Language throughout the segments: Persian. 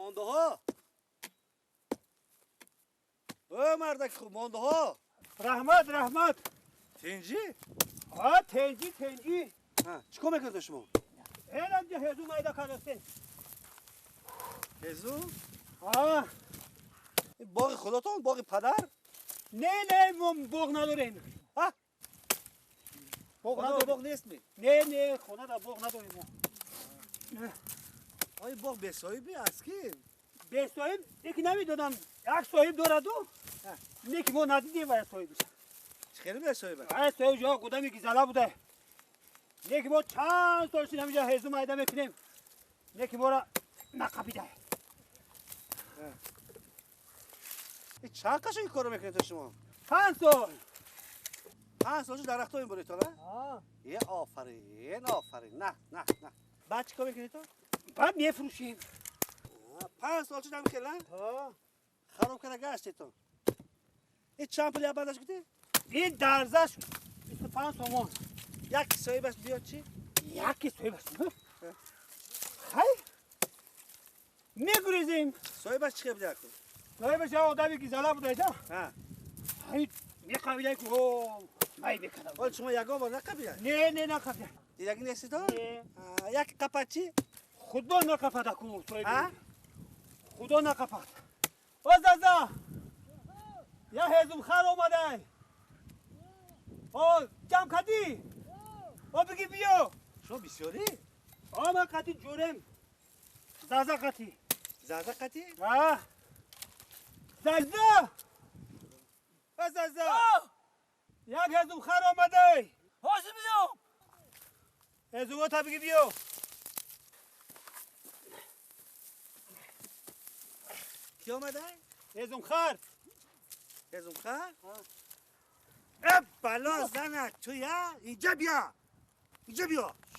مانده ها او مردک خوب مانده ها رحمت تنجی؟ ها تنجی چیکار میکنید شما؟ اینم هزو مایدا کارستین هزو؟ این باغ خودتون؟ باغ پدر؟ نه باغ نداریم باغ نیست می؟ نه خونه دا باغ نداریم آیا باغ به صاحبی است کی؟ به صاحب یکی نمیدونم یک صاحب داره دو یکی ما ندیدیم باید صاحبش خیلی به صاحب است؟ صاحب جا قدمی گیزاله بوده یکی ما چند سالش نمیجا هزو مایده میکنیم یکی ما را نقبیده این چند قشنگ این کارو میکنید شما؟ 5 سال 5 سالش درخت ها این برید حالا؟ یه آفرین نه بعد چیکار میکنید تو؟ بعد میفروشیم 5 سالش نمی کلن؟ خراب کرده گشتی تو این چند پولی برداشت کردی؟ این درزش 25 تومان یک صاحبش بیاد چی؟ یکی صاحبش خیلی میگریزیم صاحبش چی بیاد کن؟ صاحبش یه آدمی گیزاله بوده جا خیلی میقبیده که مای بکنم حال شما یکا بار نقبیده؟ نه نقبیده دیدگی نیستی تو؟ نه یک قپت چی؟ خدا نقبده کن خدا نقبد زازا یه هزم خر آمده جمع کردی بگی بیا شما بسیاری؟ من قطی جورم زازا قطی زازا قطی؟ زازا یک هزم خر آمده هاشم بیام هزم تا بگی بیا کی آمده؟ هزم خر هزم خر؟ بلا زنه تو یا؟ اینجا بیا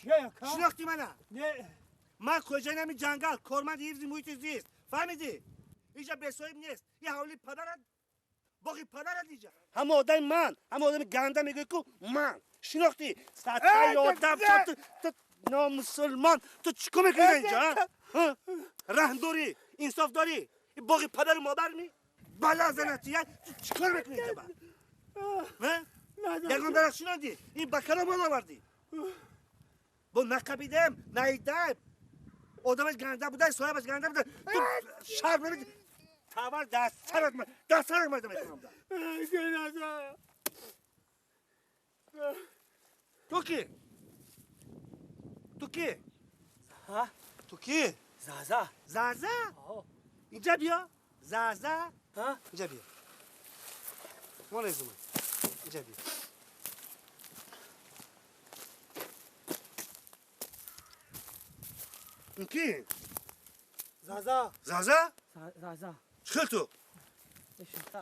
چیه یکا؟ شناختی منه؟ نه من کجا نمی جنگل کارمند حفظ محیط زیست فهمیدی؟ اینجا به صاحب نیست یه حوالی پدرت باقی پدرت اینجا همه آدم من همه آدم گنده میگه که من شناختی؟ سطحی آدم تو نامسلمان تو چیکار میکنی اینجا؟ رحم داری؟ انصاف داری؟ باقی پدر و مادر می؟ بلا زنتی تو چیکار میکنی اینجا من؟ یکم درست شناندی؟ این بکره ما آوردی با نقبیدم نایدم آدمش گنده بوده صاحبش گنده بوده تو شرم نمیدی تاور دست سرت مایده میکنم تو کی؟ تو کی؟ زازا؟ اینجا بیا زازا اینجا بیا ما نیزم اینجا بیا این کی؟ زازا چخل تو؟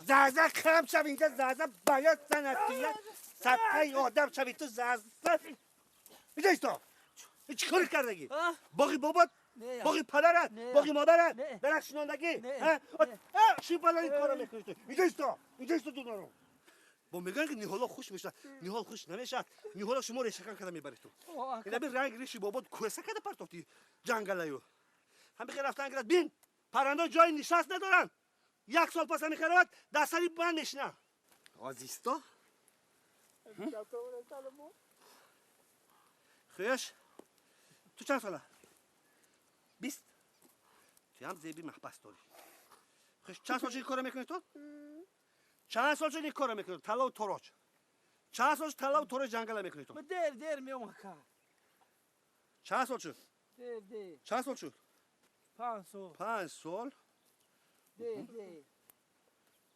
زازا کم شو اینجا زازا باید سنتیه سطحی آدم شوی تو زازا اینجا ایستا این چی کاری کردگی؟ باقی بابات؟ باقی پدرت؟ باقی مادرت؟ درخت شناندگی؟ چی بالا این کارا میکنی تو؟ اینجا ایستا تو دارم با میگن که نیحالا خوش میشه نیحال خوش نمیشه نیحالا شما ریشکن کرده میبری تو این بین رنگ ریشی بابات کوسه کرده پرتافتی جنگلایو هم بخیر رفتن کرد بین پرنده جای نشست ندارن 1 سال پس همی خیروت دستری بند نشنه آزیستا خیش تو چند ساله 20 تو هم زیبی محبس داری خیش چند سال چه کار میکنی تو چند سال چه کار میکنی طلا و تاراج چند سال طلا و تاراج جنگل میکنی تو دیر میام که چند سال شد دیر چند سال شد 5 سال 5 سال دیر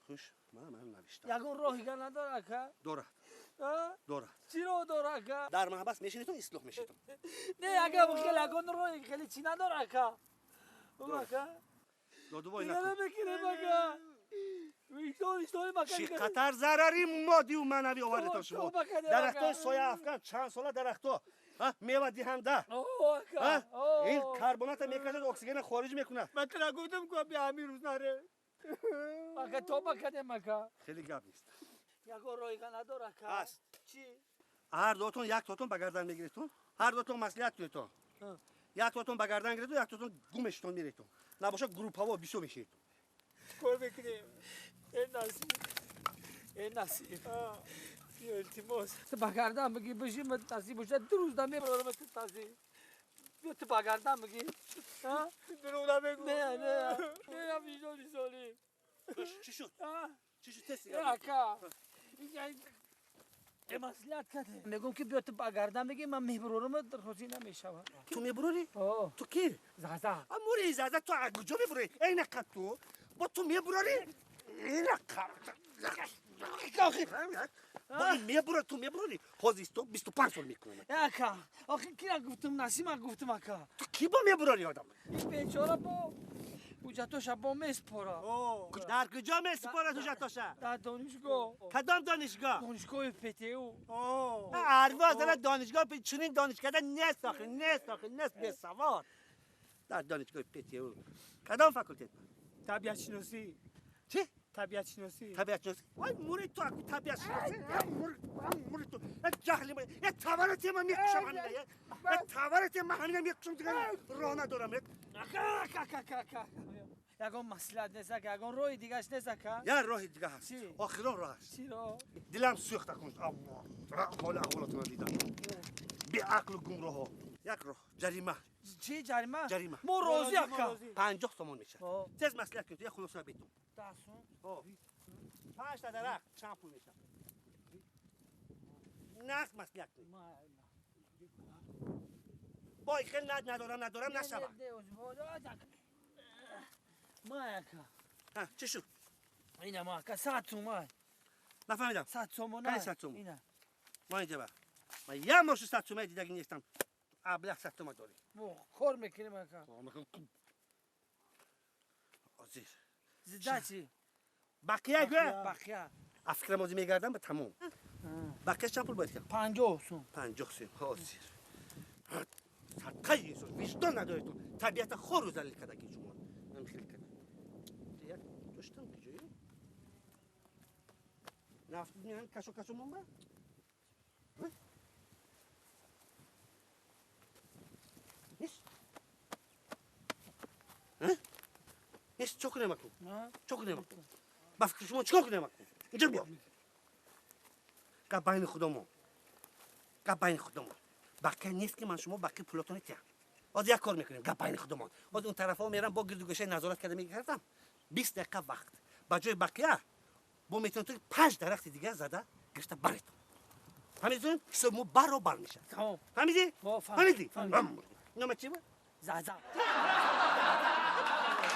خوش من نوشتم یکون راهی که نداره که دارد چی رو داره که در محبس میشینی تو اصلاح میشی تو نه اگه خیلی یکون راهی خیلی چی نداره که اونا که دادو وای دیگه نکن نمیکنه مگه اشتوری مکن چی قطر ضرری مادی و معنوی آورده تا شما درختای سایه افغان چند ساله درختا میوه دهنده این کربنات میکشه اکسیژن خارج میکنه من تو نگفتم که بیا همین روز نره مگه تو بکنه مگه خیلی گپ نیست یکون راهی که نداره که هست چی هر دوتون یک تاتون به گردن میگیریتون هر دوتون مصلحت کنیتون یک تاتون به گردن گیریتون یک تاتون گمشتون میریتون نباشه گروپ ها بیشو میشه. کار بکنیم. این نصیب. بیا التماس. تو بگردم بگی بشیم نصیب باشه 2 روز دمی برام تو تازه. بیا تو بگردم بگی. ها؟ دروغ نمیگو. نه میجوری سالی. چی شد؟ چی شد تست یا اکا. مصلحت کرده. میگم که بیا تو بگردم بگی من میبرورم درخواستی نمیشم. تو میبروری؟ آه. تو کی؟ زازا. اموری زاده تو کجا میبروری؟ این کات تو با تو میبروری؟ این کات. با این میبره تو میبروری؟ خوزیستو 25 سال میکنه. اکا. آخه کی گفتم نسیم گفتم اکا. تو کی با میبروری آدم؟ این بیچاره با وجاتوش با میسپره. در کجا میسپره تو جاتوشا؟ در دانشگاه. کدام دانشگاه؟ دانشگاه پتیو. ارواز در دانشگاه چنین دانشگاه نیست آخه نیست به سواد. در دانشگاه پتیو کدام فاکولته؟ طبیعت شناسی. چی؟ طبیعت شناسی. طبیعت شناسی. وای موری تو اگه طبیعت شناسی موری تو جهلی ما یه تاورت ما میکشم همین یه تاورت ما همین میکشم دیگه راه ندارم. اکا. یگان مسئله نیست که یگان روی دیگهش نیست که. یا راه دیگه هست. چی؟ آخران راه هست. چی رو؟ دلم سوخته کن. حالا احوالات من دیدم. بی عقل و گمراه ها. یک راه جریمه. چی جریمه؟ جریمه. ما راضی اکا. 50 تومان میشه. تز مسئله کن تو یه خلاصه بیتون. 10 تومن. 5 تا درخت چند پول میشه؟ نخ مسئله کن. بای خیلی ندارم نشوه. ما اکا. چی شد؟ اینه ما اکا 100 تومن. نفهمیدم. 100 تومن. خیلی 100 تومن. اینه. ما اینجا با. من یه ماشو 100 تومن دیدگی نیستم. ابله 100 تومن داری. کار میکنیم اکا. آزیر. زده چی؟ بقیه گوه. بقیه. افکر موزی میگردم به تموم. بقیه چند پول باید کرد؟ 50 سوم. 50 سیم. آزیر. صدقه یسوع وجدان نداری تو. طبیعت خور رو ذلیل کرده که شما. من خیلی کرد. یک داشتم کجایی؟ نفت میان کشو منبع؟ نیست؟ نیست چه کنیم اکنون؟ چه کنیم اکنون؟ با فکر شما چه کنیم اکنون؟ اینجا بیا. قباین خودمون. بقیه نیست که من شما بقیه پولاتون تیم. از یک کار میکنیم قباین خودمون. از اون طرفا میرم با گردوگوشه نظارت کرده میگردم. 20 دقیقه وقت. با جای بقیه با میتونم تو 5 درخت دیگه زده گشته براتون. فهمیدین؟ شما برابر میشه. تمام. فهمیدی؟ فهمیدی. نام چی بود؟ زازا.